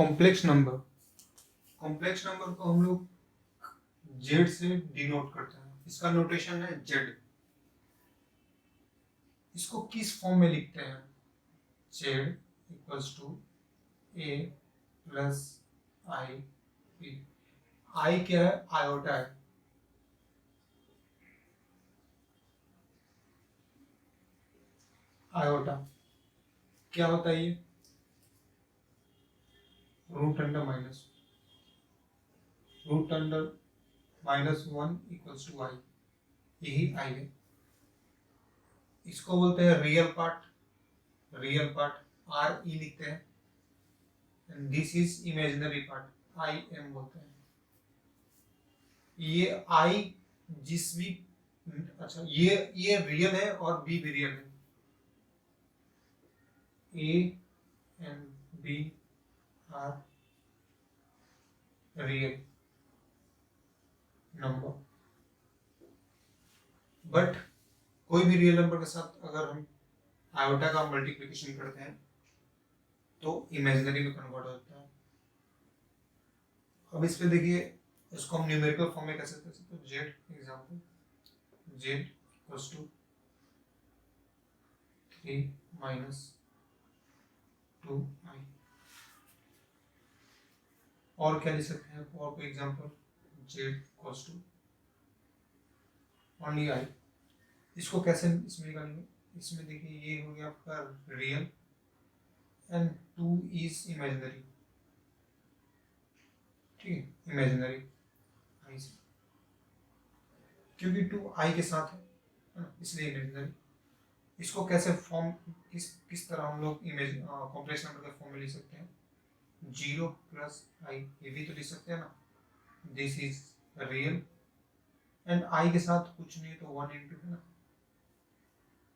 Complex number, complex number को हम लोग जेड से डिनोट करते हैं। इसका नोटेशन है जेड। इसको किस फॉर्म में लिखते हैं? Z equals to A plus I P. I क्या है? आयोटा है। आयोटा क्या होता है? ये root under minus one equals to I, यही आई है। इसको बोलते हैं real part. Real part R E लिखते हैं, and this is imaginary part, I M बोलते हैं। ये आई जिस भी, अच्छा ये रियल है और बी भी रियल है। A and B are real number, but कोई भी रियल नंबर के साथ अगर हम आयोटा का मल्टीप्लिकेशन करते हैं तो इमेजिनरी में कन्वर्ट होता है। अब इस पे देखिए, इसको हम न्यूमेरिकल फॉर्म में कैसे कर सकते हैं? Z example, Z equals to 3 minus 2i। और क्या लिख सकते हैं? और कोई example, Z equals to only I. इसको कैसे इसमें निकालेंगे? इसमें देखिए, ये हो गया आपका रियल एंड 2 इज इमेजिनरी, ठीक है, इमेजिनरी आई से, क्योंकि 2 आई के साथ है ना, इसलिए इमेजिनरी। इसको कैसे फॉर्म, किस तरह हम लोग इमेज कॉम्प्लेक्स नंबर के फॉर्म में लिख सकते हैं? 0 प्लस आई, ये भी तो लिख सकते हैं ना, this is real and I के साथ कुछ नहीं तो 1 इंटू है ना,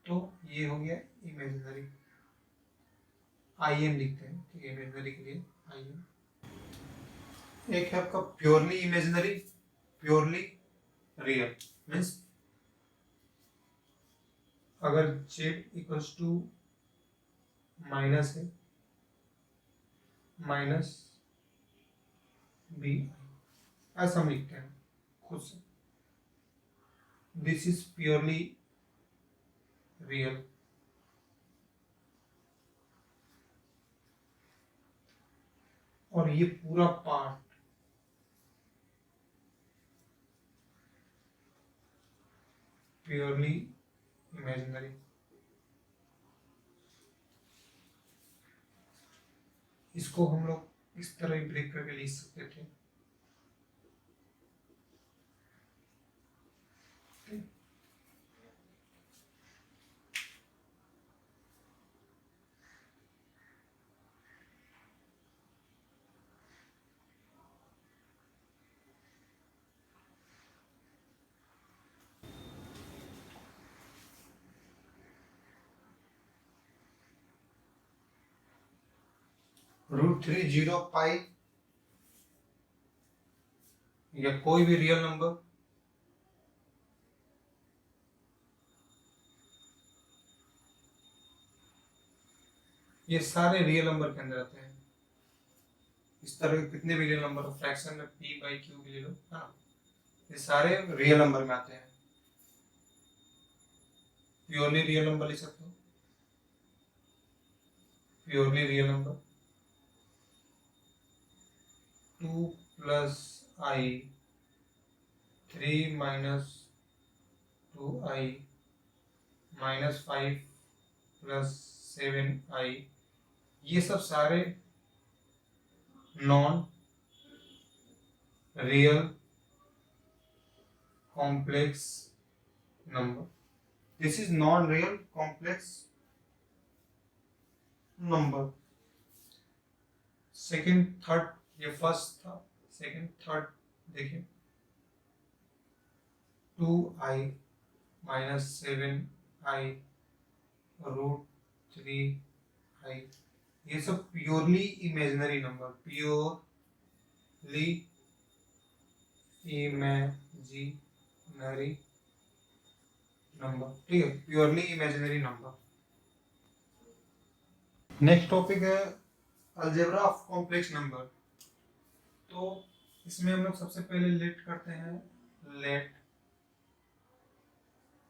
तो ये हो गया इमेजिनरी। आई एम लिखते हैं, ठीक है, इमेजिनरी के लिए आई एम। एक है आपका purely imaginary, purely real. Means अगर जेड इक्वल्स टू माइनस है, माइनस बी, ऐसा हम लिखते हैं खुद से। This is purely real. और ये पूरा पार्ट प्योरली इमेजिनरी। इसको हम लोग इस तरह ही ब्रेक करके लिख सकते थे। √3 पाई या कोई भी रियल नंबर, ये सारे रियल नंबर के अंदर आते हैं। इस तरह के कितने भी रियल नंबर फ्रैक्शन में p बाई क्यू भी ले लो, है ना, ये सारे रियल नंबर में आते हैं। प्योरली रियल नंबर लिख सकते हो, प्योरली रियल नंबर 2 प्लस आई, 3 minus 2i, minus 5 plus 7i, ये सब सारे non real complex number. This is non real complex number. Second third, ये फर्स्ट था, सेकंड थर्ड देखिए, 2i माइनस 7i √3i, ये सब purely imaginary number, purely imaginary number, ठीक है, purely imaginary number. Next topic है अलजेब्रा ऑफ कॉम्प्लेक्स नंबर। तो इसमें हम लोग सबसे पहले लेट करते हैं, लेट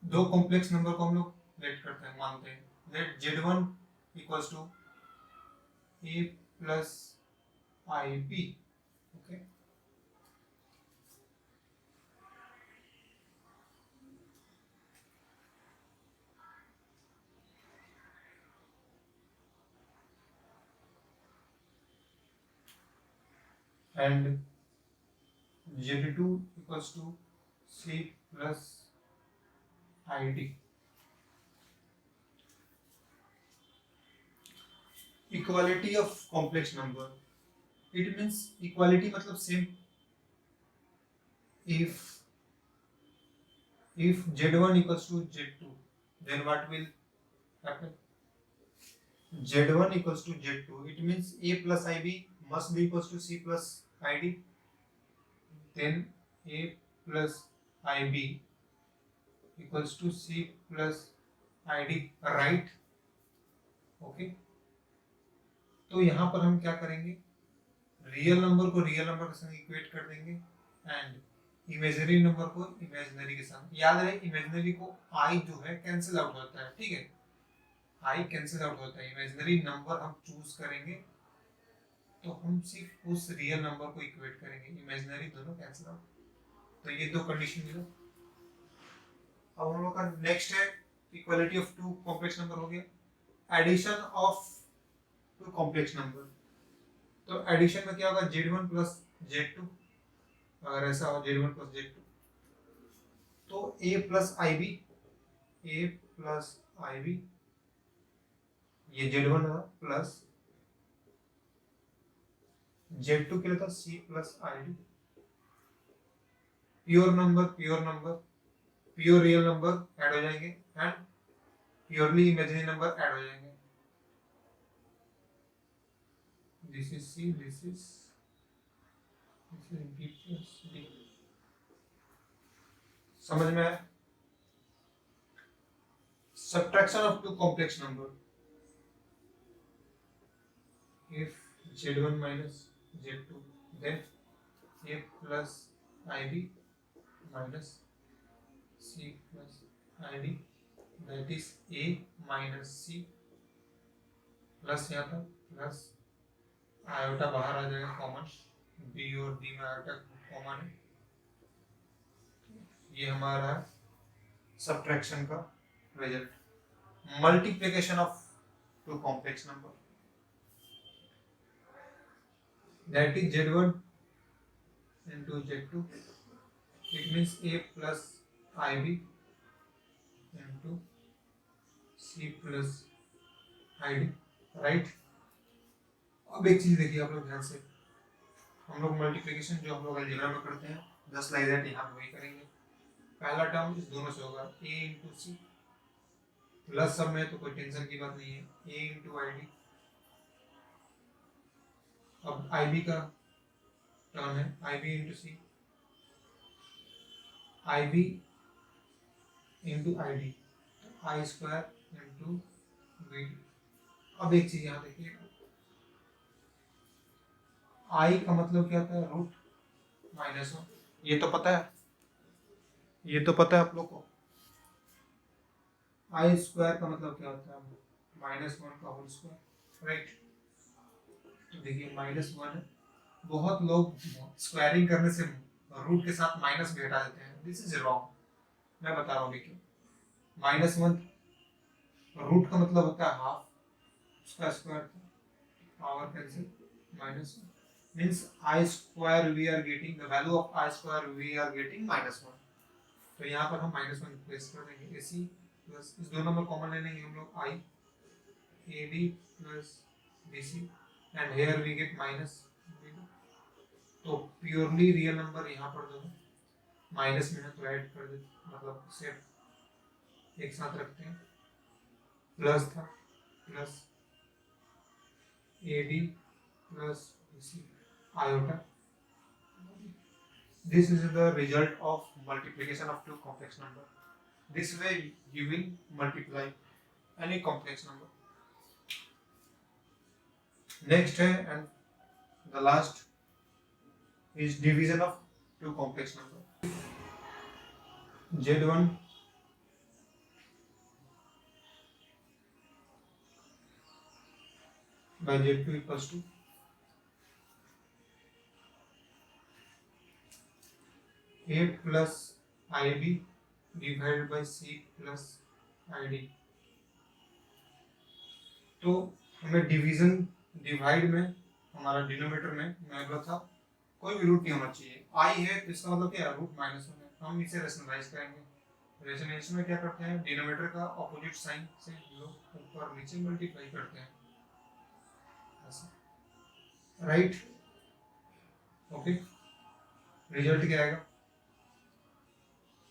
दो कॉम्प्लेक्स नंबर को हम लोग लेट करते हैं, मानते हैं let Z1 equals to A plus IB। Okay, and Z2 equals to C plus ID। Equality of complex number, it means equality मतलब same. if Z1 equals to Z2, then what will happen? Z1 equals to Z2, it means A plus IB must be equals to C plus ID, then A plus IB equals to C plus ID, right? Okay, तो यहाँ पर हम क्या करेंगे, real number को real number के संग equate कर देंगे एंड इमेजिनरी नंबर को इमेजिनरी के संग। याद रहे इमेजिनरी को आई जो है कैंसिल आउट होता है, ठीक है, आई कैंसिल आउट होता है, इमेजिनरी नंबर हम चूज करेंगे तो हम सिर्फ उस रियल नंबर को इक्वेट करेंगे, इमेजिनरी दोनों कैंसिल आउट। तो ये दो कंडीशन मिला। अब हम लोग का नेक्स्ट है equality of two complex number हो गया, addition of two complex number. तो एडिशन में क्या होगा, Z1 प्लस Z2, अगर ऐसा हो Z1 प्लस Z2 तो A plus IB, A plus IB ये Z1 प्लस Z2 के लिए था C plus ID। Pure number pure real number add हो जाएंगे and purely imaginary number add हो जाएंगे। This is C, this is B plus D। समझ में आया? Subtraction of two complex number, if Z1 minus Z2 then A plus IB minus C plus ID, that is A minus C plus यहाँ था plus iota बाहर आ जाएगा common, B और D में आयोटा कॉमन है, ये हमारा सब्ट्रैक्शन का result. Multiplication of two complex number, that is Z1 into Z2, it means A plus IB into C plus ID, right. अब एक चीज देखिए आप लोग ध्यान से, हम लोग मल्टीप्लिकेशन जो हम लोग अलजेब्रा में करते हैं जस्ट लाइक दैट यहाँ पे वही करेंगे। पहला टर्म इस दोनों से होगा A इंटू सी, प्लस सब में तो कोई टेंशन की बात नहीं है, A इंटू ID। अब IB का टर्म है IB इंटू सी, IB इंटू ID, आई स्क्वायर इंटू BD। अब एक चीज यहाँ देखिए, आई का मतलब क्या होता है, रूट माइनस वन, ये तो पता है, ये तो पता है आप लोग को। आई स्क्वायर का मतलब क्या होता है, माइनस वन का होल स्क्वायर, राइट। तो देखिए माइनस वन है, बहुत लोग स्क्वायरिंग करने से रूट के साथ माइनस भी हटा देते हैं, दिस इज रॉन्ग, मैं बता रहा हूँ देखिए। माइनस वन रूट का मतलब होता है हाफ, उसका square power cancel, minus one means I square we are getting the value of I square we are getting minus one. तो यहाँ पर हम माइनस वन प्लेस कर देंगे, AC प्लस इस दोनों में कॉमन ले लेंगे हम लोग I, AB plus BC and here we get minus BD। तो प्योरली रियल नंबर यहाँ पर जो है माइनस में तो ऐड कर देते, मतलब सेट एक साथ रखते हैं, प्लस था plus AD plus BC iota। This is the result of multiplication of two complex number. This way you will multiply any complex number. Next है and the last is division of two complex number. Z1 by Z2 equals to A plus IB divided by C plus ID। तो हमें division divide में हमारा denominator में मैं बोला था कोई भी रूट नहीं होना चाहिए। आई है तो इसका मतलब क्या है, रूट माइनस वन है। हम इसे रेशनलाइज करेंगे। रेशनलाइजेशन में क्या करते हैं, डिनोमिनेटर का ऑपोजिट साइन से लोग ऊपर नीचे मल्टीप्लाई करते हैं, राइट। ओके, रिजल्ट क्या आएगा,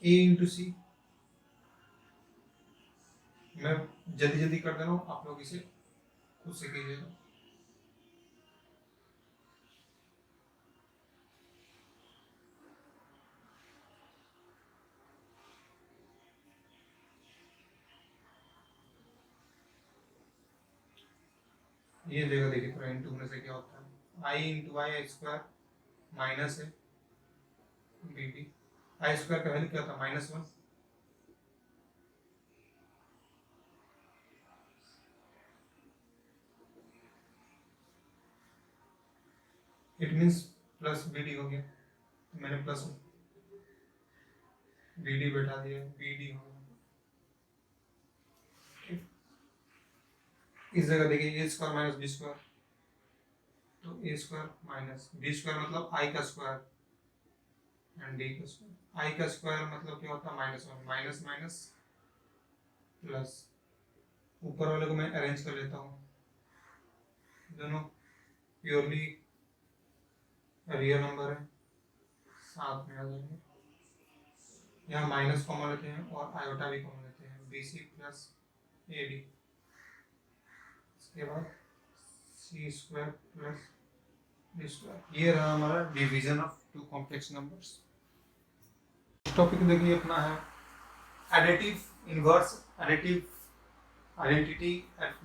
A इंटू सी। मैं जल्दी जल्दी कर दे रहा हूँ, आप लोग इसे खुद से कीजिएगा। ये जगह देखिए थोड़ा इंटू होने से क्या होता है, I into I square minus है बी डी। आई स्क्वायर का वैल्यू क्या होता है, minus one. It means plus B D हो गया, तो मैंने प्लस बी डी बैठा दिया, बी डी हो गया। इस जगह देखिए ए स्क्वायर माइनस बी स्क्वायर, तो ए स्क्वायर माइनस बी स्क्वायर मतलब आई का स्क्वायर एंड डी का स्क्वायर। आई का स्क्वायर मतलब क्या होता है, minus one, minus minus plus. ऊपर वाले को मैं अरेंज कर लेता हूँ, दोनों प्योरली रियल नंबर है, साथ में आ जाएंगे। यहाँ माइनस कॉमन लेते हैं और आयोटा भी कॉमन लेते हैं, B C plus A D. इसके बाद C square plus D square. ये रहा हमारा division of two complex numbers. Topic देखिए अपना है additive inverse, additive identity,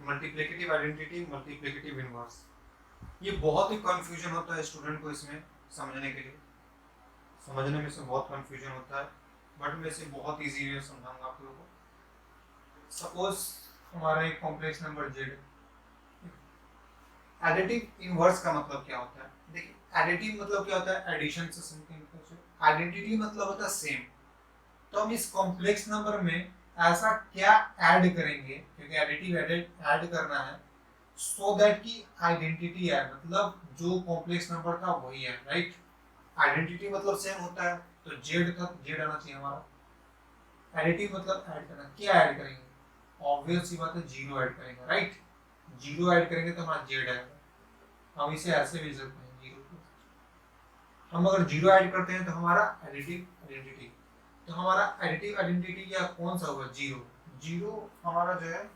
multiplicative identity, multiplicative inverse. ये बहुत ही कंफ्यूजन होता है स्टूडेंट को इसमें समझने के लिए, समझने में से बहुत कंफ्यूजन होता है, बट मैं इसे बहुत इजी वे समझाऊंगा आप लोगों को। सपोज हमारा एक कॉम्प्लेक्स नंबर z है। एडिटिव इनवर्स का मतलब क्या होता है, देखिए एडिटिव मतलब क्या होता है, एडिशन से समथिंग। आइडेंटिटी मतलब होता है सेम। तो हम इस कॉम्प्लेक्स नंबर में ऐसा क्या ऐड करेंगे, क्योंकि एडिटिव ऐड करना है, सो दैट की आइडेंटिटी है, मतलब जो कॉम्प्लेक्स नंबर था वही है, राइट। आइडेंटिटी मतलब सेम होता है, तो जेड था, जेड आना चाहिए हमारा। एडिटिव मतलब ऐड करना, क्या ऐड करेंगे, ऑब्वियस सी बात है जीरो ऐड करेंगे, राइट। जीरो ऐड करेंगे तो हमारा जेड आएगा। हम इसे ऐसे भी लिख सकते हैं, जीरो। हम अगर जीरो ऐड करते हैं तो हमारा एडिटिव आइडेंटिटी, तो हमारा एडिटिव आइडेंटिटी या कौन सा होगा, जीरो। जीरो हमारा जो है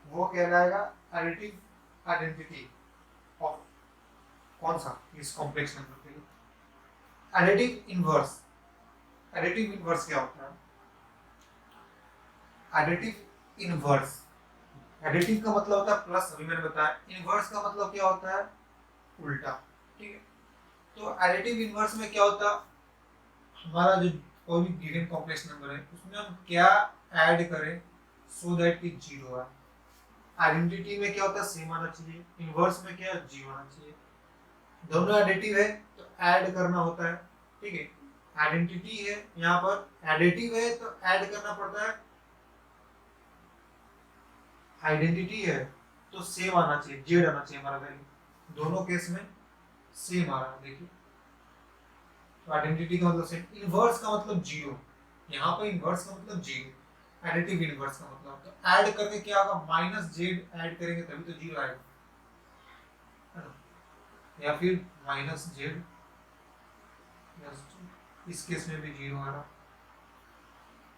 वो कहलाएगा एडिटिव आइडेंटिटी ऑफ कौन सा, इस कॉम्प्लेक्स नंबर के लिए। एडिटिव इनवर्स, एडिटिव इनवर्स क्या होता है, एडिटिव इनवर्स, एडिटिव का मतलब होता है प्लस, अभी मैंने बताया। इनवर्स का मतलब क्या होता है, उल्टा, ठीक है। तो एडिटिव इनवर्स में क्या होता है, हमारा जो कोई भी गिवन कॉम्प्लेक्स नंबर है उसमें हम क्या ऐड करें सो दैट कि जीरो आए। आइडेंटिटी में क्या होता है, सेम आना चाहिए, इनवर्स में क्या, जीरो आना चाहिए। दोनों एडिटिव है तो ऐड करना होता है, ठीक है। आइडेंटिटी है, यहाँ पर एडिटिव है तो ऐड करना पड़ता है। आइडेंटिटी है तो सेम आना चाहिए, जेड आना चाहिए हमारा वैल्यू, दोनों केस में सेम आ रहा है, देखिए। तो आइडेंटिटी का मतलब सेम, इनवर्स का मतलब जीरो, यहाँ पर इनवर्स का मतलब जीरो, एडिटिव इनवर्स का मतलब, तो ऐड करके क्या होगा, माइनस जेड ऐड करेंगे तभी तो जीरो आएगा, या फिर माइनस जेड, इस केस में भी जीरो आ रहा।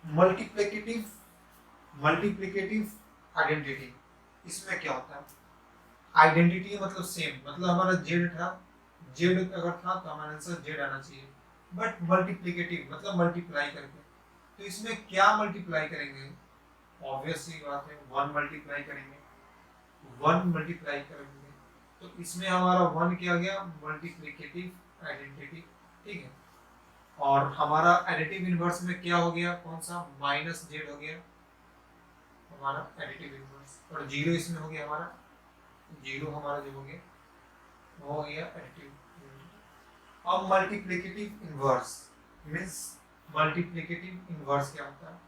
मल्टीप्लिकेटिव, मल्टीप्लिकेटिव आइडेंटिटी, इसमें क्या होता है, आइडेंटिटी मतलब सेम, मतलब हमारा जेड था, जेड अगर था तो हमारा आंसर जेड आना चाहिए, बट मल्टीप्लिकेटिव मतलब मल्टीप्लाई करके। तो इसमें क्या मल्टीप्लाई करेंगे, ऑब्वियस सी बात है, वन मल्टीप्लाई करेंगे, वन मल्टीप्लाई करेंगे। तो इसमें हमारा 1 क्या गया, मल्टीप्लिकेटिव आइडेंटिटी, ठीक है। और हमारा एडिटिव इनवर्स में क्या हो गया, कौन सा, -z हो गया हमारा एडिटिव इनवर्स, और 0 इसमें हो गया हमारा, 0 हमारा जो हो गया वो हो गया एडिटिव। अब multiplicative inverse means, multiplicative inverse क्या होता है,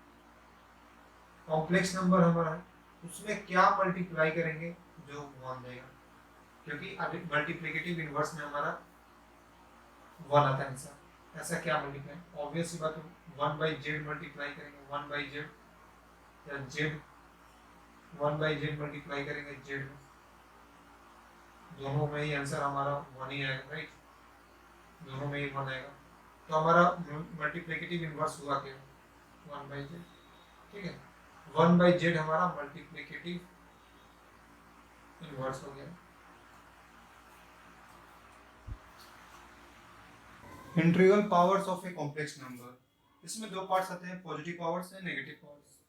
कॉम्प्लेक्स नंबर हमारा है, उसमें क्या मल्टीप्लाई करेंगे जो 1 देगा, क्योंकि मल्टीप्लिकेटिव इनवर्स में हमारा 1 आता है आंसर। ऐसा क्या मल्टीप्लाई, ऑब्वियस सी बात है, 1/z मल्टीप्लाई करेंगे 1/z, या z 1/z मल्टीप्लाई करेंगे z में, दोनों में ही आंसर हमारा 1 ही आएगा, राइट, दोनों में ही 1 आएगा। तो हमारा मल्टीप्लिकेटिव इनवर्स हुआ क्या, 1/z, ठीक है, 1/z हमारा मल्टीप्लिकेटिव इनवर्स हो गया। Integral powers of a complex number, इसमें दो पार्ट्स आते हैं, positive powers and negative powers.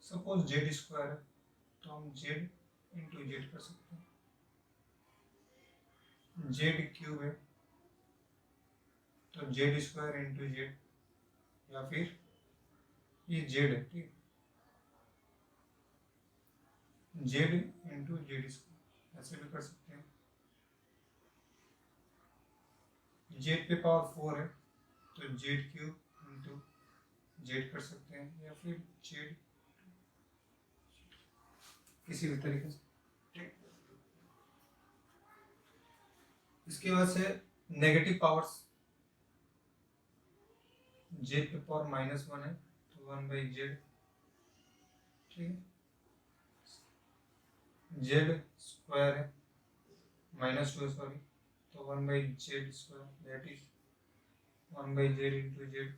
Suppose Z square है तो हम जेड इंटू जेड कर सकते हैं, जेड क्यूब है तो जेड स्क्वायर इंटू जेड, या फिर ये जेड है, ठीक, जेड इंटू जेड स्क्वायर ऐसे भी कर सकते हैं। जेड पे पावर 4 है तो जेड क्यूब इंटू जेड कर सकते हैं, या फिर जेड किसी भी तरीके से, ठीक। इसके बाद से नेगेटिव पावर्स, जेड पे पावर -1 है तो 1/z, ठीक है, जेड स्क्वायर है -2 सॉरी, तो 1/z square, that is 1/z into Z.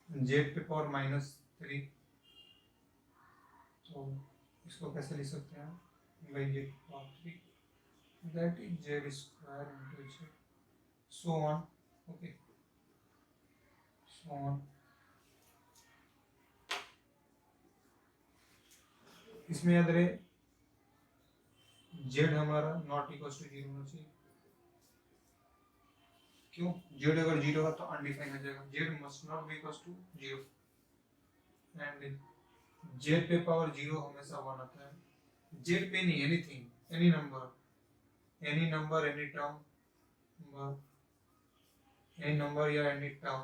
Z पे पावर -3, तो इसको कैसे लिख सकते हैं, z power 3, that is Z square into Z, so on, okay, so on. इसमें याद रहे जेड हमारा नॉट इक्वल टू 0 होना चाहिए, क्यों, जेड अगर 0 होगा तो अनडिफाइन हो जाएगा, Z must not be equal to 0, and Z पे पावर 0 हमेशा 1 आता है, जेड पे नहीं, anything, any number, any number, any term, any number या एनी टर्म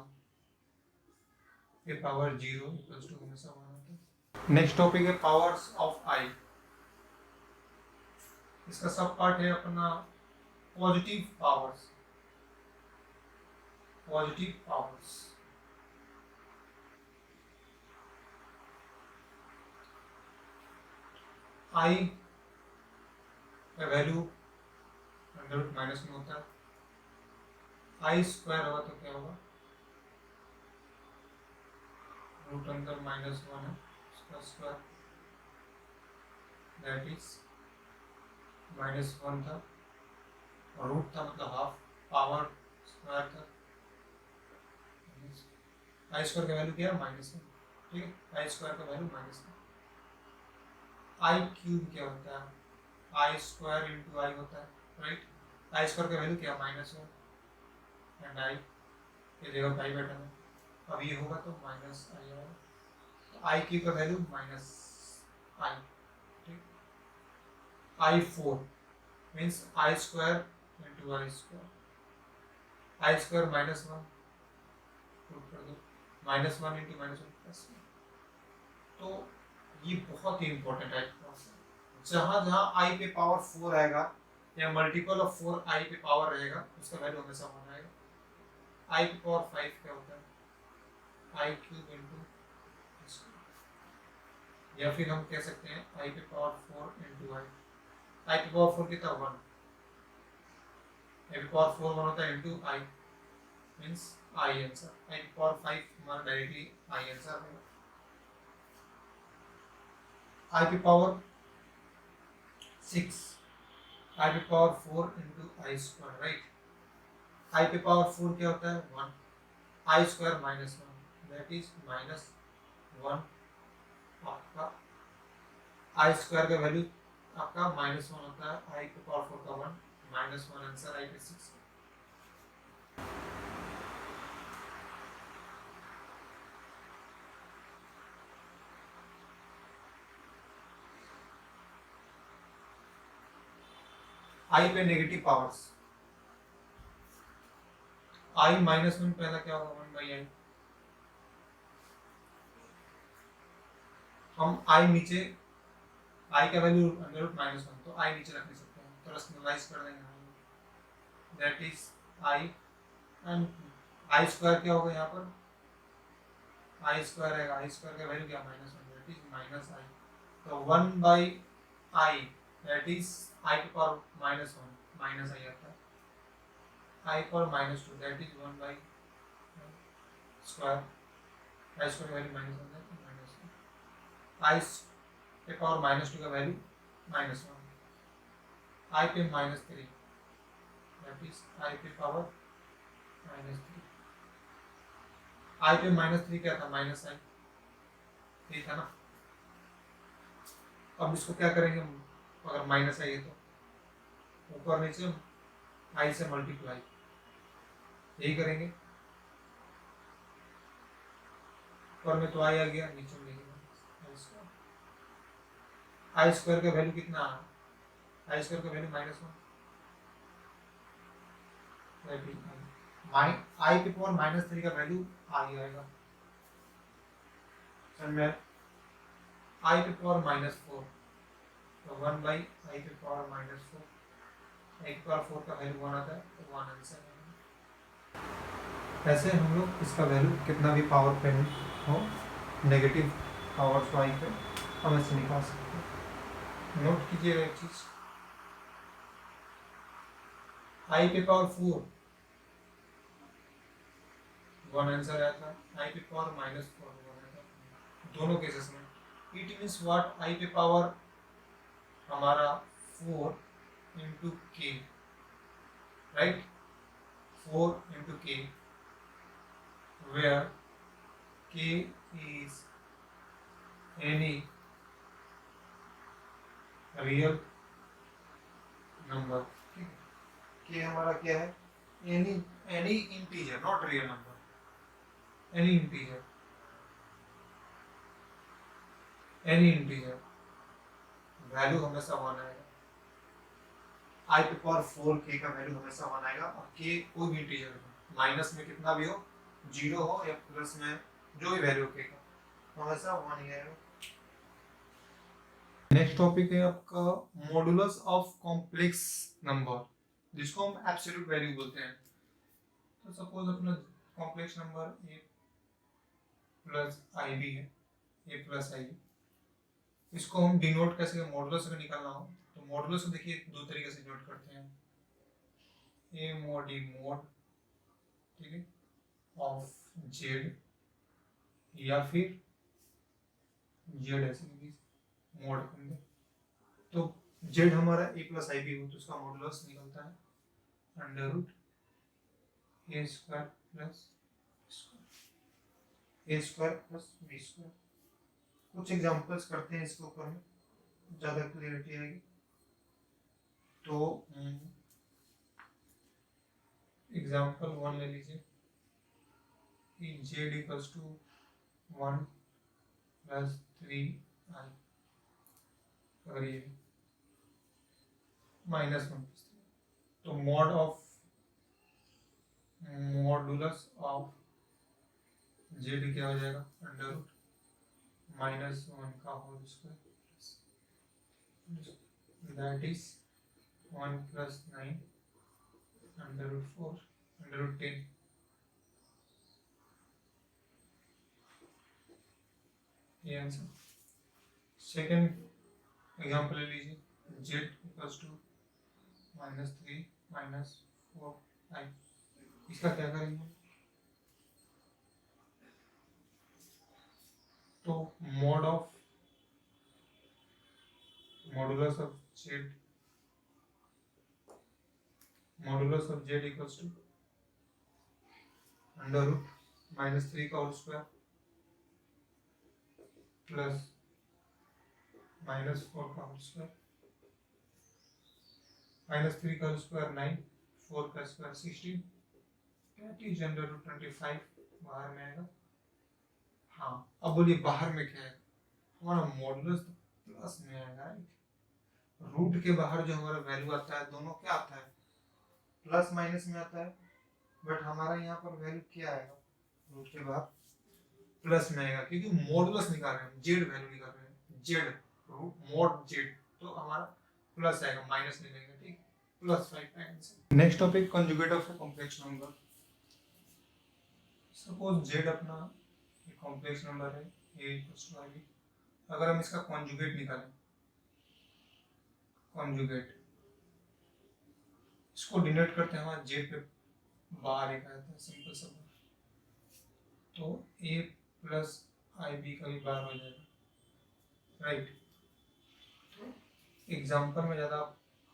पे पावर 0 इक्वल टू हमेशा 1 आता है। नेक्स्ट टॉपिक है पावर्स ऑफ आई, इसका सब पार्ट है अपना positive powers, positive powers. I का वैल्यू अंडर रूट माइनस में होता है, आई स्क्वायर होगा तो क्या होगा, रूट अंदर -1 है उसका स्क्वायर, दैट इज -1 था, और रूट था मतलब हाफ, पावर स्क्वायर था, आई स्क्वायर का वैल्यू क्या है -1, ठीक है, आई स्क्वायर का वैल्यू -1। आई क्यूब क्या होता है, आई स्क्वायर इंटू आई होता है, राइट, आई स्क्वायर का वैल्यू क्या, -1, एंड आई ये जगह आई बैठा है, अब ये होगा तो माइनस आई आएगा, तो आई क्यूब का वैल्यू -आई, ठीक, i4 means I square into I square, I square -1 put कर दो, -1 इंटू -1 तो ये बहुत ही इंपॉर्टेंट है, जहां जहां आई पे पावर 4 आएगा या मल्टीपल ऑफ 4 आई पे पावर रहेगा उसका वैल्यू हमेशा 1 आएगा। आई पे पावर 5 क्या होता है, आई क्यूब इंटू, या फिर हम कह सकते हैं आई पे पावर 4 इंटू आई, आई पे पावर 4 कितना 1, आई पे पावर 4 1 होता है into I means I answer, I पे पावर 5 हमारा डायरेक्टली आई आंसर है, आई पे पावर 6, आई पे power 4 into I square, right, आई पे पावर 4 क्या होता है 1, आई स्क्वायर -1 दैट इज 1 आपका आई स्क्वायर का वैल्यू आपका -1 होता है, आई के पावर 4 का 1 -1 आंसर आई के 6। आई पे नेगेटिव पावर्स, आई -1 पहला क्या होगा 1/i, हम आई नीचे, आई का वैल्यू √-1 तो आई नीचे रख नहीं सकते हैं, तो रैशनलाइज कर देंगे, that is I and I square क्या होगा यहाँ पर, आई स्क्वायर है, आई स्क्वायर का वैल्यू क्या -1 दैट इज -i, तो 1/i दैट इज आई की पावर -1 -i आता है, I power -2 that is 1/i square, I square का वैल्यू -1 है तो -1, आई के पावर -2 का वैल्यू -1, आई पे -3 दैट इज आई पे पावर -3, आई पे -3 क्या था -i, ठीक है ना। अब इसको क्या करेंगे हम, अगर -i है तो ऊपर नीचे आई से मल्टीप्लाई, यही करेंगे, ऊपर में तो आई आ गया, नीचे में आई स्क्वायर का वैल्यू कितना है, आई स्क्वायर का वैल्यू -1 आई के पावर -3 का वैल्यू आई आएगा, आई के पावर -4 तो 1/i के पावर -4, आई के पावर 4 का वैल्यू 1 आता है तो 1 आंसर है। ऐसे हम लोग इसका वैल्यू कितना भी पावर पे हो, नेगेटिव पावर तो आई पे हम ऐसे निकाल सकते हैं। नोट कीजिएगा एक चीज, आई के पावर 4 1 आंसर आया था, आई के पावर -4 1 आया था दोनों केसेस में। इट मीन्स व्हाट, आई के पावर हमारा 4 इंटू के, राइट, 4 इंटू के, वेयर के इज एनी रियल नंबर, ठीक है, के हमारा क्या है, any any integer, not real number, any integer, any integer value हमेशा 1 आएगा, आई पे पावर 4 के का वैल्यू हमेशा 1 आएगा, और के कोई भी इंटीजर हो, माइनस में कितना भी हो, 0 हो या प्लस में जो भी वैल्यू के का हमेशा 1 ही आएगा। नेक्स्ट टॉपिक है आपका मॉडुलस ऑफ कॉम्प्लेक्स नंबर, जिसको हम एब्सोल्यूट वैल्यू बोलते हैं। तो सपोज अपना complex number a plus I B है, a प्लस आई, इसको हम डिनोट कैसे, मॉडुलस अगर निकालना हो तो मॉडुलस को देखिए दो तरीके से डिनोट करते हैं, a mod e mod, ठीक है, ऑफ जेड, या फिर जेड ऐसे मोड के अंदर, तो जेड हमारा a प्लस आई बी हो तो उसका मॉडुलस निकलता है अंडर रूट ए स्क्वायर प्लस ए स्क्वायर प्लस बी स्क्वायर। कुछ एग्जांपल्स करते हैं इसके ऊपर में, ज़्यादा क्लियरिटी आएगी। तो एग्जांपल 1 ले लीजिए कि जेड इक्वल्स टू 1 प्लस 3 आई, अगर ये -1 तो मॉडुलस ऑफ जेड क्या हो जाएगा अंडर रूट -1 का whole square, that is 1 plus 9 under root 4 under root 10। ये आंसर। सेकेंड एग्जाम्पल ले लीजिए, जेड इक्वल्स टू -3 -4 आई, इसका क्या करेंगे, तो modulus of Z equals to under root -3 का होल स्क्वायर प्लस -4 का होल स्क्वायर, -3 का होल स्क्वायर 9, 4 का स्क्वायर 16, दैट इज √25 बाहर में आएगा। हाँ, अब बोलिए बाहर में क्या है, हमारा मॉडुलस प्लस में आएगा, राइट। रूट के बाहर जो हमारा वैल्यू आता है दोनों क्या आता है, प्लस माइनस में आता है, बट हमारा यहाँ पर वैल्यू क्या आएगा, रूट के बाहर प्लस में आएगा, क्योंकि मॉडुलस निकाल रहे हैं, जेड वैल्यू निकाल रहे हैं, जेड रूट मॉड जेड, तो हमारा प्लस आएगा, माइनस नहीं लेंगे, ठीक, +5 का answer. Next topic conjugate of a complex number. Suppose Z अपना एक कॉम्प्लेक्स नंबर है a = ib, अगर हम इसका कॉन्जुगेट निकालें, कॉन्जुगेट इसको डिनोट करते हैं, हमारा जेड पे बाहर एक आता है सिंपल सा, तो a + ib का भी बाहर हो जाएगा, राइट। तो एग्जाम्पल में ज़्यादा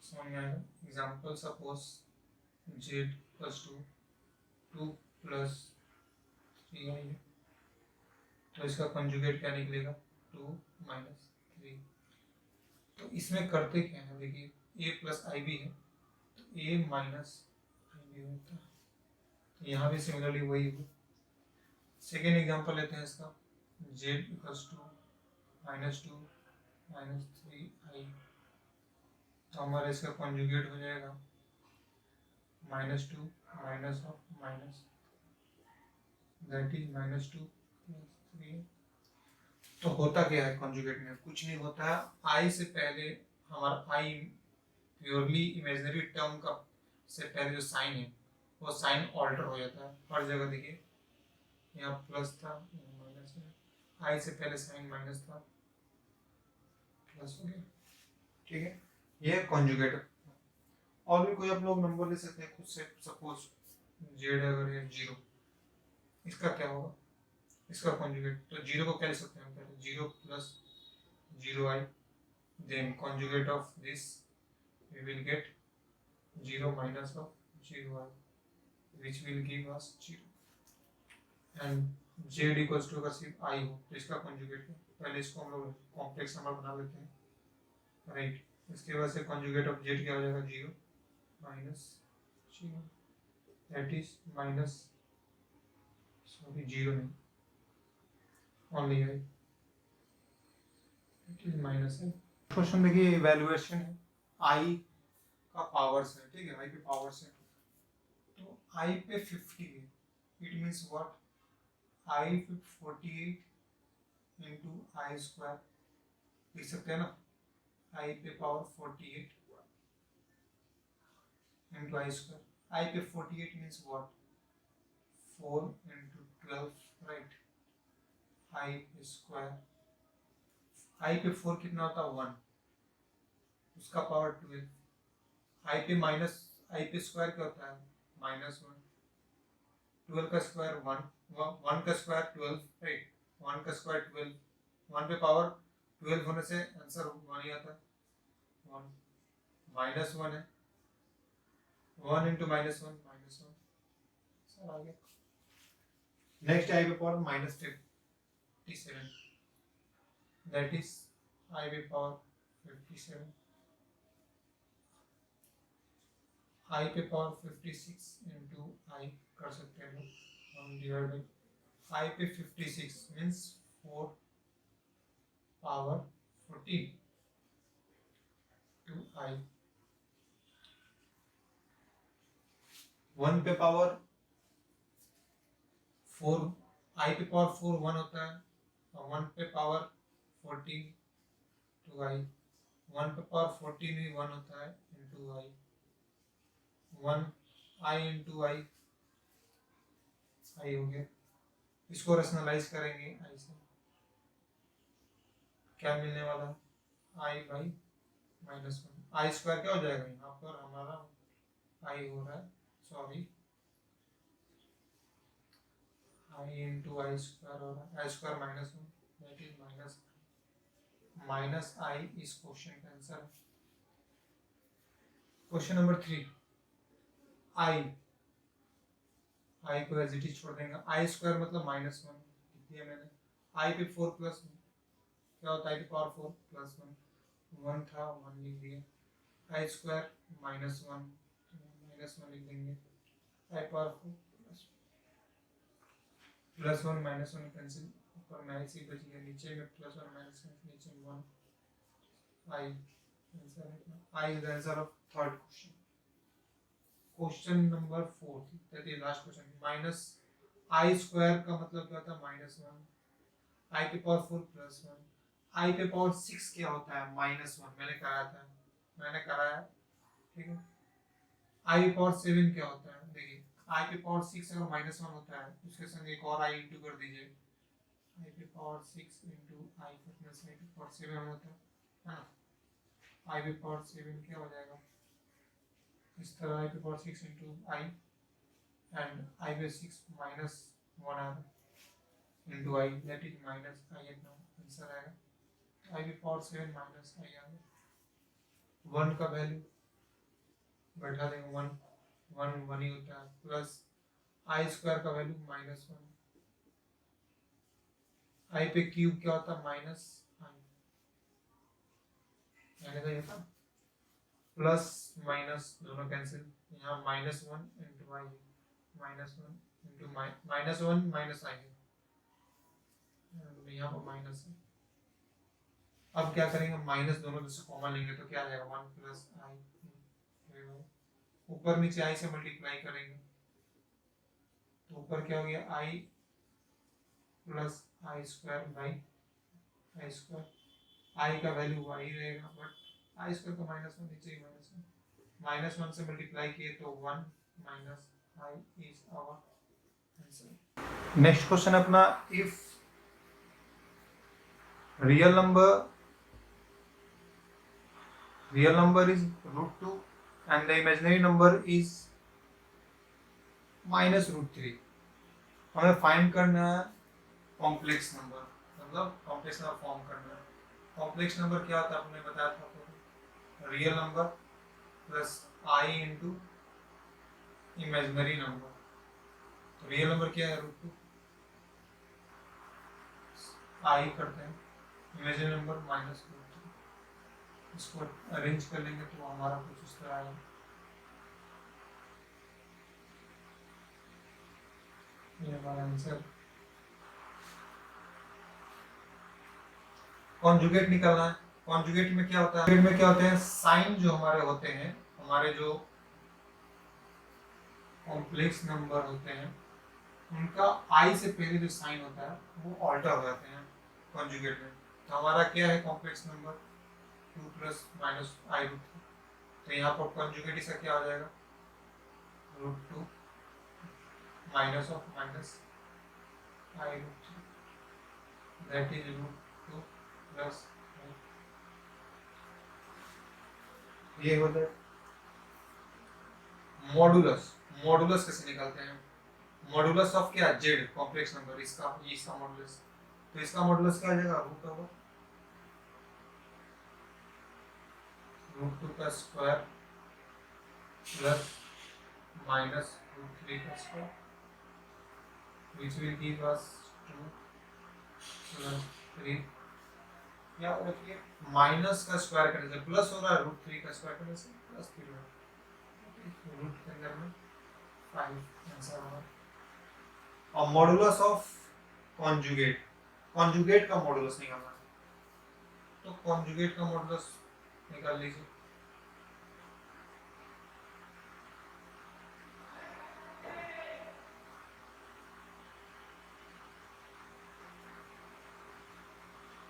समझ में आएगा। एग्जाम्पल सपोज z = 2 + 3i, तो इसका कंजुगेट क्या निकलेगा, 2 - 3। तो इसमें करते क्या है, देखिए a + ib है, तो a - ib होता है, तो यहाँ भी सिमिलरली वही हुआ। सेकेंड एग्जाम्पल लेते हैं इसका, z = -2 - 3i, तो हमारा इसका कॉन्जुगेट हो जाएगा -2 minus of minus, that is -2 + 3। तो होता क्या है कॉन्जुगेट में, कुछ नहीं होता है, आई से पहले हमारा आई प्योरली इमेजिनरी टर्म का से पहले जो साइन है वो साइन ऑल्टर हो जाता है हर जगह। देखिए यहाँ प्लस था, माइनस है, आई से पहले साइन माइनस था, प्लस हो गया, ठीक है, ये कॉन्जुगेट। और भी कोई आप लोग नंबर ले सकते हैं खुद से, सपोज जेड अगर है 0, इसका क्या होगा, इसका कॉन्जुगेट, तो 0 को क्या ले सकते हैं हम, पहले 0 + 0i, then conjugate of this we will get 0 minus of 0i, which will give us 0, and z equals to अगर सिर्फ i हो तो इसका कॉन्जुगेट है, पहले इसको हम लोग कॉम्प्लेक्स नंबर बना लेते हैं, राइट। इसके बाद से कॉन्जुगेट ऑफ z क्या हो जाएगा, 0 - 0, दैट इज माइनस, सॉरी 0 नहीं, only i, it is -i। Question देखिए, इवैल्यूएशन है, i का पावर्स है, ठीक है, i पे पावर्स है, तो i पे 50 है, इट मींस व्हाट, i पे 48 into i² लिख सकते हैं ना, i पे पावर 48 into i², i पे 48 means what, 4 into 12, right, i², i पे 4 कितना होता है, 1, उसका पावर 12, i पे माइनस, i पे स्क्वायर क्या होता है, -1, 12 का स्क्वायर 1, 1 का स्क्वायर 12, राइट, 1 का स्क्वायर 12, 1 पे पावर 12 होने से आंसर 1 ही आता है, 1, -1 है, 1 into -1, -1, सर आ गया। नेक्स्ट i पे पावर -57, दैट इज i पे पावर 57, i पे पावर 56 into i कर सकते हैं लोग, हम डिवाइड बाई i पे 56 मींस 4 पावर 14 to i, 1 पे पावर 4, i पे पावर 4 1 होता है, और 1 पे पावर 14 to i, 1 पे पावर 14 भी 1 होता है into i, 1 i into i, i हो गया, इसको रैशनलाइज करेंगे i से, क्या मिलने वाला है, i बाई -1, i² क्या हो जाएगा, यहाँ पर हमारा i हो रहा है, सॉरी i into i² हो रहा है, i² -1, दैट इज -i इस क्वेश्चन का आंसर है। क्वेश्चन नंबर 3, i को एज इट इज छोड़ देंगे, i² मतलब -1 लिख दिया मैंने, i पे 4 + 1, क्या होता है आई की पावर 4 प्लस 1, 1 था 1 लिख दिए, आई स्क्वायर माइनस 1 लिख देंगे, आई पावर 4 प्लस 1 माइनस 1 कैंसिल, ऊपर में आई सी बच गया, नीचे में प्लस 1 माइनस 1, नीचे में 1, आई आंसर है, i is the answer of third question. Question number 4, that is last question. Minus i square का मतलब क्या होता है माइनस 1, आई की पावर 4 प्लस 1, आई पे पावर 6 क्या होता है माइनस 1, मैंने कराया, ठीक है। आई पे पावर 7 क्या होता है, देखिए आई पे पावर 6 अगर माइनस 1 होता है उसके संग एक और आई इंटू कर दीजिए, आई पे पावर 6 इंटू आई प्लस आई पे पावर 7 होता है ना, आई पे पावर 7 क्या हो जाएगा इस तरह, आई पे power 6 into I and I पे 6 माइनस 1 आएगा into I, that is minus I eight, answer आएगा आई पे पावर 7 माइनस आई आ गया। 1 का वैल्यू बैठा देंगे, 1 ही होता है, प्लस आई स्क्वायर का वैल्यू माइनस 1, आई पे क्यूब क्या होता है माइनस आई, मैंने कहा था प्लस माइनस दोनों कैंसिल, यहाँ माइनस 1 इंटू आई, माइनस 1 इंटू माइनस 1 माइनस आई है, यहाँ पर माइनस है। अब क्या करेंगे, माइनस दोनों में से कॉमन लेंगे तो क्या आ जाएगा 1 प्लस आई, ऊपर नीचे आई से मल्टीप्लाई करेंगे तो ऊपर क्या हो गया i plus i square by i square, i का वैल्यू वाई रहेगा बट आई स्क्वायर का माइनस 1 नीचे ही माइनस 1 से मल्टीप्लाई किए तो 1 minus i is our answer. Next question अपना, if real number is √2 and the imaginary number is -√3, हमें फाइंड करना है कॉम्प्लेक्स नंबर, मतलब कॉम्प्लेक्स नंबर फॉर्म करना है। कॉम्प्लेक्स नंबर क्या होता है आपने बताया था, रियल नंबर प्लस आई इंटू इमेजिनरी नंबर, तो रियल नंबर क्या है √2, आई करते हैं, इमेजिनरी नंबर -√3, इसको अरेंज कर लेंगे तो हमारा कुछ इस तरह आएगा, ये हमारा आंसर। कॉन्जुगेट निकालना है, कॉन्जुगेट में क्या होता है, कॉन्जुगेट में क्या होते हैं साइन जो हमारे होते हैं, हमारे जो कॉम्प्लेक्स नंबर होते हैं उनका आई से पहले जो साइन होता है वो ऑल्टर हो जाते हैं कॉन्जुगेट में। तो हमारा क्या है कॉम्प्लेक्स नंबर 2 प्लस माइनस आई √3, तो यहाँ पर कॉन्जुगेट इसका क्या हो जाएगा √2 minus of minus I √3, that is √2 plus, ये होता है मॉडुलस। मॉडुलस कैसे निकालते हैं, मॉडुलस ऑफ क्या जेड कॉम्प्लेक्स नंबर, इसका मॉडुलस, तो इसका मॉडुलस क्या आ जाएगा √2 का स्क्वायर प्लस माइनस √3 का square, which will give us 2 plus 3, या देखिए माइनस का स्क्वायर करने से प्लस हो रहा है, √3 का स्क्वायर करने से प्लस 3 होगा, रूट के अंदर में 5 आंसर होगा। और मॉडुलस ऑफ कॉन्जुगेट, कॉन्जुगेट का मॉडुलस निकालना है, तो कॉन्जुगेट का मॉडुलस निकाल लीजिए,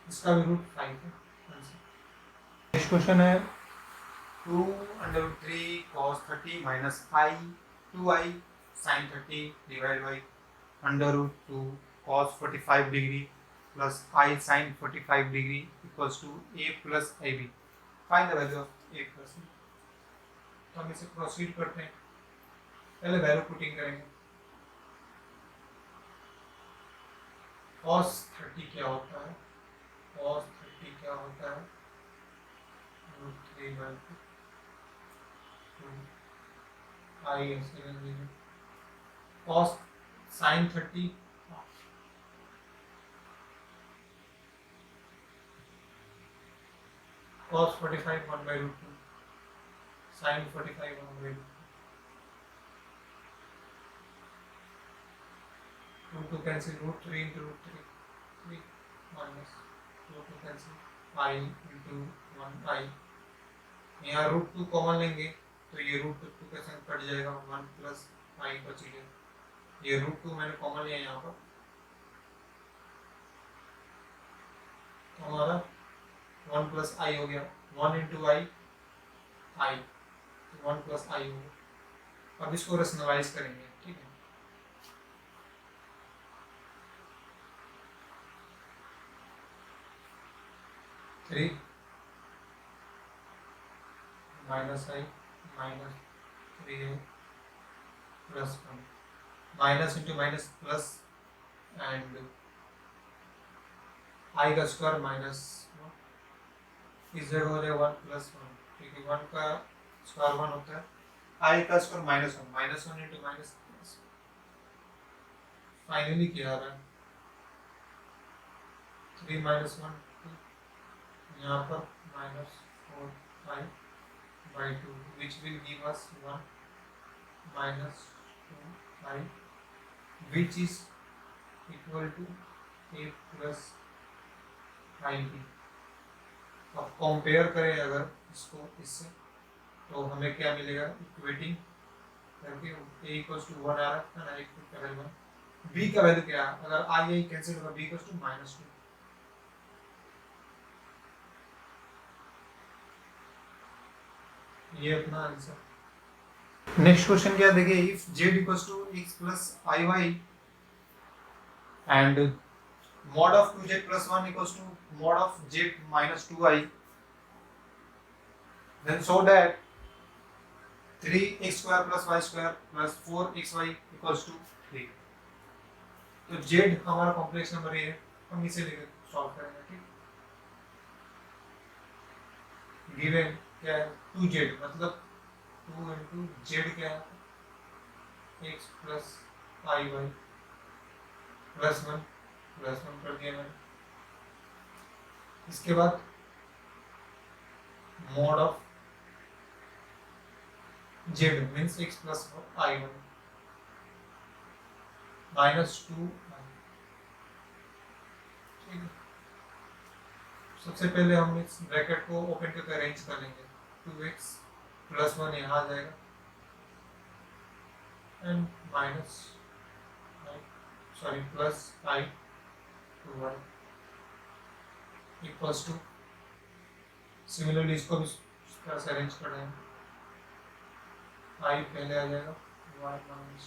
इसका भी √5 है। नेक्स्ट क्वेश्चन है 2√3 cos 30 minus I 2i sin 30 divide by √2 cos 45 degree plus i sin 45 degree equals to a plus ab, find the value of a plus b। तो हम इसे प्रोसीड करते हैं, पहले वैल्यू पुटिंग करेंगे, cos 30 क्या होता है, cos 30 क्या होता है √3/2 आई ऐसे cos sin 30 cos 45 1 by root 2, sin 45 1 by root 2 cancel, root 3 into root 3, 3 minus root 2 cancel, I into 1 I, यहाँ रूट 2 कॉमन लेंगे तो ये रूट 2 के साथ कट जाएगा, 1 प्लस आई बचेगा, ये रूट 2 मैंने कॉमन लिया यहाँ पर, तो हमारा 1 प्लस आई हो गया, 1 इंटू आई, आई, तो 1 प्लस आई हो गया। अब इसको रेशनलाइज करेंगे, ठीक है, थ्री माइनस आई माइनस 3 है plus 1, minus into minus plus, and I का स्क्वायर माइनस इजेड हो जाएगा 1 प्लस 1, क्योंकि 1 का स्क्वायर 1 होता है, आई का square minus 1 into minus plus, finally क्या आ रहा है 3 माइनस 1 2, यहाँ पर minus 4 5 by 2, which will give us 1 minus 2 I, which is equal to a plus IB। अब कंपेयर करें अगर इसको इससे, तो हमें क्या मिलेगा, इक्वेटिंग करके a इक्वल्स टू 1 आ रहा है, I का वैल्यू 1, b का वैल्यू क्या है, अगर I कैंसिल होगा b इक्वल्स टू -2, ये अपना आंसर। नेक्स्ट क्वेश्चन क्या देखिए, if z equals to x plus I Y and mod of 2z plus 1 equals to mod of z minus 2i, then show that 3x square plus y square plus 4xy equals to 3। तो z हमारा complex number है, हम इसे लेकर solve करेंगे, ठीक। Given क्या है 2z, मतलब 2 इंटू जेड क्या है x plus I Y plus 1 कर दिया मैंने। इसके बाद mod of Z means x plus I one -2, ठीक है। सबसे पहले हम इस ब्रैकेट को ओपन करके अरेंज कर लेंगे, 2x प्लस 1 यहाँ आ जाएगा and minus plus I 2y equals to, similarly इसको भी इस तरह से अरेंज कर देंगे, आई पहले आ जाएगा y माइनस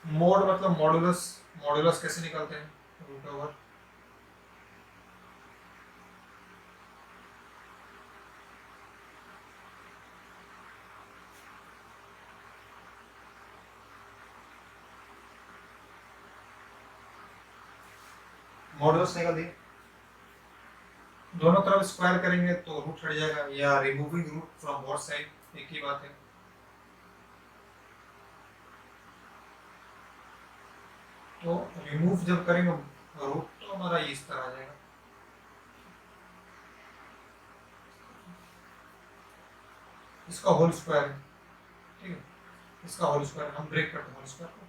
2, मोड मतलब मॉडुलस, मॉडुलस कैसे निकालते हैं, रूट ओवर मॉडुलस निकाल दिए, दोनों तरफ स्क्वायर करेंगे तो रूट हट जाएगा, या removing root from both side एक ही बात है। तो रिमूव जब करेंगे रूट तो हमारा इस तरह आ जाएगा, इसका होल स्क्वायर है, ठीक है, इसका होल स्क्वायर हम ब्रेक करते हैं होल स्क्वायर को,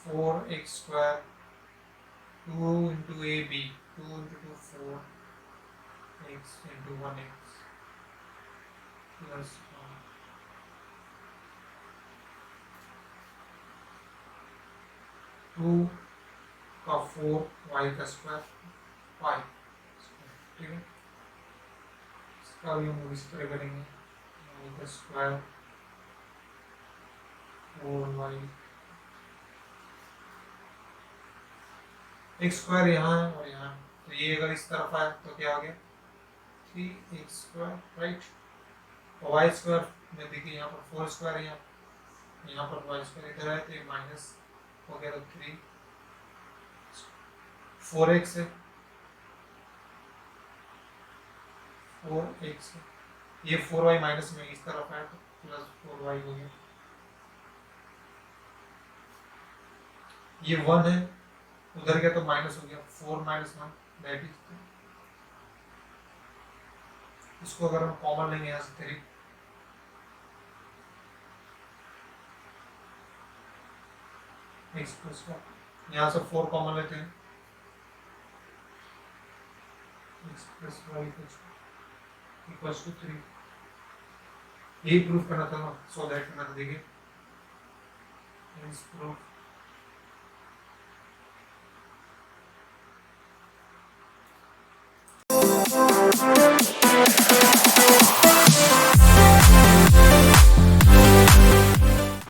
4x square 2 into A B 2 into 4x into 1x plus 2 का 4 y का स्क्वायर 5, ठीक है। इसका भी हम इस तरह करेंगे, y का स्क्वायर 4y, x स्क्वायर यहाँ है और यहाँ, तो ये अगर इस तरफ आए तो क्या हो गया 3x स्क्वायर, राइट, और y स्क्वायर में देखिए यहाँ पर 4 स्क्वायर है, यहाँ पर y स्क्वायर इधर है, तो ये माइनस हो गया, तो 3 4x है, 4x है, ये 4y माइनस में इस तरफ आया तो प्लस 4y हो गया, ये 1 है उधर गया तो माइनस हो गया, 4 - 1 दैट इज इसको अगर हम कॉमन लेंगे यहाँ से 3, एक्स प्लस वाई, यहाँ से 4 कॉमन लेते हैं, X plus Y equals to 3। यही प्रूफ करना था ना, सो दैट करना था। देखिए प्रूफ